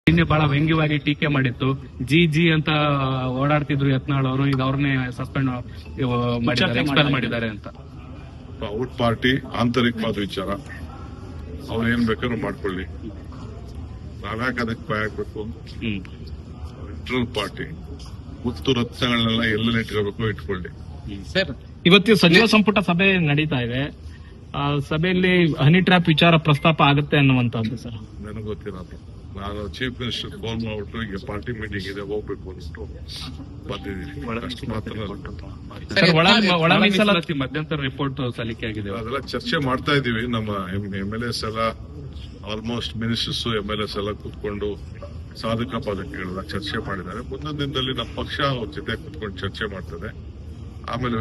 ನಿನ್ನೆ ಬಹಳ ವ್ಯಂಗ್ಯವಾಗಿ ಟೀಕೆ ಮಾಡಿತ್ತು. ಜಿ ಅಂತ ಓಡಾಡ್ತಿದ್ರು ಯತ್ನಾಳ್ ಅವರು, ಈಗ ಅವ್ರನ್ನೇ ಸಸ್ಪೆಂಡ್ ಮಾಡಿದ್ದಾರೆ, ಎಕ್ಸ್ಪೆಲ್ ಮಾಡಿದ್ದಾರೆ ಅಂತ. ಔಟ್ ಪಾರ್ಟಿ ಆಂತರಿಕವಾದ ವಿಚಾರ, ಅವ್ರು ಏನ್ ಬೇಕಾದ್ರೂ ಮಾಡ್ಕೊಳ್ಳಿ, ನಾವ್ಯಾಕೆ ಅದಕ್ಕೆ ಭಯ ಆಗ್ಬೇಕು? ಇಂಟರ್ನಲ್ ಪಾರ್ಟಿ ಮುತ್ತು ರತ್ನಗಳನ್ನೆಲ್ಲ ಎಲ್ಲ ಇಟ್ಕೋಬೇಕು, ಇಟ್ಕೊಳ್ಳಿ. ಸರ್, ಇವತ್ತು ಸಚಿವ ಸಂಪುಟ ಸಭೆ ನಡೀತಾ ಇದೆ. ಸಭೆಯಲ್ಲಿ ಹನಿ ಟ್ರ್ಯಾಪ್ ವಿಚಾರ ಪ್ರಸ್ತಾಪ ಆಗುತ್ತೆ ಅನ್ನುವಂಥದ್ದು ಸರ್. ನನಗೆ ಗೊತ್ತಿರೋದು, ನಾನು ಚೀಫ್ ಮಿನಿಸ್ಟರ್ ಫೋನ್ ಮಾಡ್ಬಿಟ್ಟು ಈಗ ಪಾರ್ಟಿ ಮೀಟಿಂಗ್ ಇದೆ ಹೋಗ್ಬೇಕು ಅಂದ್ಬಿಟ್ಟು ಬಂದಿದ್ದೀನಿ, ಅಷ್ಟು ಮಾತ್ರ. ಒಳ ಮೀಸಲಾತಿ ಮಧ್ಯಂತರ ರಿಪೋರ್ಟ್ ಸಲ್ಲಿಕೆ ಆಗಿದೆ, ಅದೆಲ್ಲ ಚರ್ಚೆ ಮಾಡ್ತಾ ಇದೀವಿ. ನಮ್ಮ MLAs ಎಲ್ಲ ಆಲ್ಮೋಸ್ಟ್ ಮಿನಿಸ್ಟರ್ಸ್ MLAs ಎಲ್ಲ ಕೂತ್ಕೊಂಡು ಸಾಧಕ ಬಾಧಕಗಳೆಲ್ಲ ಚರ್ಚೆ ಮಾಡಿದ್ದಾರೆ. ಮುಂದಿನ ದಿನದಲ್ಲಿ ನಮ್ಮ ಪಕ್ಷ ಅವ್ರ ಜೊತೆ ಕೂತ್ಕೊಂಡು ಚರ್ಚೆ ಮಾಡ್ತದೆ. ಆಮೇಲೆ